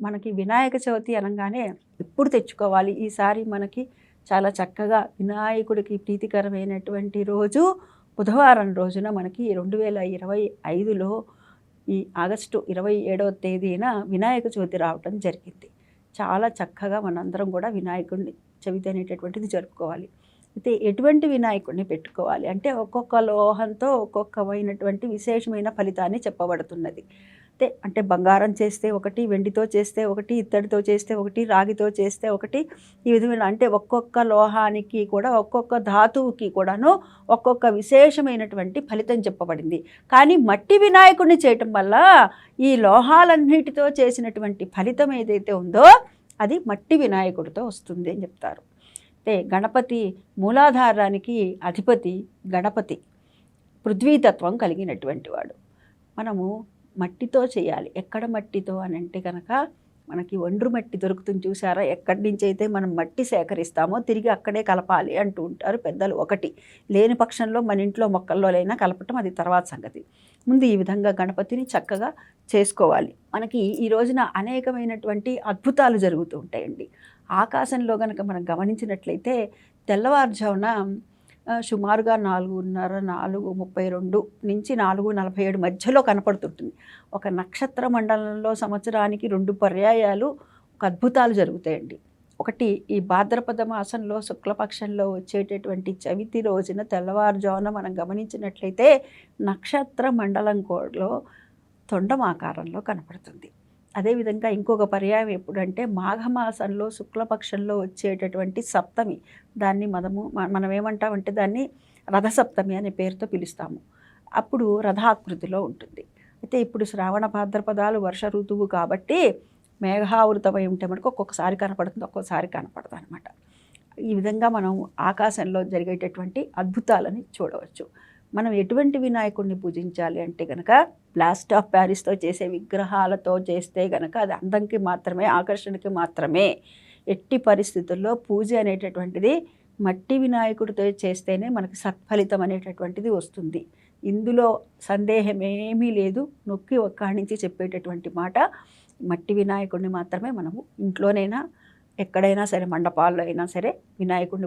మనకి వినాయక చవితి అనగానే ఎప్పుడు తెచ్చుకోవాలి, ఈసారి మనకి చాలా చక్కగా వినాయకుడికి ప్రీతికరమైనటువంటి రోజు బుధవారం రోజున మనకి 2025లో ఈ ఆగస్టు 27వ తేదీన వినాయక చవితి రావటం జరిగింది. చాలా చక్కగా మనందరం కూడా వినాయకుడిని చవితి అనేటటువంటిది జరుపుకోవాలి. అయితే ఎటువంటి వినాయకుడిని పెట్టుకోవాలి అంటే ఒక్కొక్క లోహంతో ఒక్కొక్కమైనటువంటి విశేషమైన ఫలితాన్ని చెప్పబడుతున్నది. అంటే బంగారం చేస్తే ఒకటి, వెండితో చేస్తే ఒకటి, ఇత్తడితో చేస్తే ఒకటి, రాగితో చేస్తే ఒకటి, ఈ విధమైన అంటే ఒక్కొక్క లోహానికి కూడా ఒక్కొక్క ధాతువుకి కూడాను ఒక్కొక్క విశేషమైనటువంటి ఫలితం చెప్పబడింది. కానీ మట్టి వినాయకుడిని చేయటం వల్ల ఈ లోహాలన్నిటితో చేసినటువంటి ఫలితం ఏదైతే ఉందో అది మట్టి వినాయకుడితో వస్తుంది అని చెప్తారు. అంటే గణపతి మూలాధారానికి అధిపతి గణపతి పృథ్వీతత్వం కలిగినటువంటి వాడు. మనము మట్టితో చేయాలి. ఎక్కడ మట్టితో అని అంటే కనుక మనకి ఒండ్రు మట్టి దొరుకుతుంది చూసారా, ఎక్కడి నుంచి అయితే మనం మట్టి సేకరిస్తామో తిరిగి అక్కడే కలపాలి అంటూ ఉంటారు పెద్దలు. ఒకటి లేని పక్షంలో మన ఇంట్లో మొక్కల్లోనైనా కలపటం అది తర్వాత సంగతి. ముందు ఈ విధంగా గణపతిని చక్కగా చేసుకోవాలి. మనకి ఈ రోజున అనేకమైనటువంటి అద్భుతాలు జరుగుతూ ఉంటాయండి. ఆకాశంలో కనుక మనం గమనించినట్లయితే తెల్లవారుజామున సుమారుగా 4:30, 4:32 నుంచి 4:47 మధ్యలో కనపడుతుంటుంది. ఒక నక్షత్ర మండలంలో సంవత్సరానికి 2 పర్యాయాలు ఒక అద్భుతాలు జరుగుతాయండి. ఒకటి ఈ భాద్రపద మాసంలో శుక్లపక్షంలో వచ్చేటటువంటి చవితి రోజున తెల్లవారుజామున మనం గమనించినట్లయితే నక్షత్ర మండలంలో తొండం ఆకారంలో కనపడుతుంది. అదేవిధంగా ఇంకొక పర్యాయం ఎప్పుడంటే మాఘమాసంలో శుక్లపక్షంలో వచ్చేటటువంటి సప్తమి, దాన్ని మనం ఏమంటామంటే దాన్ని రథసప్తమి అనే పేరుతో పిలుస్తాము. అప్పుడు రథాకృతిలో ఉంటుంది. అయితే ఇప్పుడు శ్రావణ భాద్రపదాలు వర్ష ఋతువు కాబట్టి మేఘావృతమై ఉంటే మనకు ఒక్కొక్కసారి కనపడుతుంది, ఒక్కొక్కసారి కనపడదు అనమాట. ఈ విధంగా మనం ఆకాశంలో జరిగేటటువంటి అద్భుతాలని చూడవచ్చు. మనం ఎటువంటి వినాయకుడిని పూజించాలి అంటే కనుక ప్లాస్టర్ ఆఫ్ ప్యారిస్తో చేసే విగ్రహాలతో చేస్తే కనుక అది అందంకి మాత్రమే, ఆకర్షణకి మాత్రమే. ఎట్టి పరిస్థితుల్లో పూజ అనేటటువంటిది మట్టి వినాయకుడితో చేస్తేనే మనకి సత్ఫలితం అనేటటువంటిది వస్తుంది. ఇందులో సందేహమేమీ లేదు. నొక్కి ఒక్కాణించి చెప్పేటటువంటి మాట, మట్టి వినాయకుడిని మాత్రమే మనము ఇంట్లోనైనా ఎక్కడైనా సరే, మండపాల్లో అయినా సరే వినాయకుడిని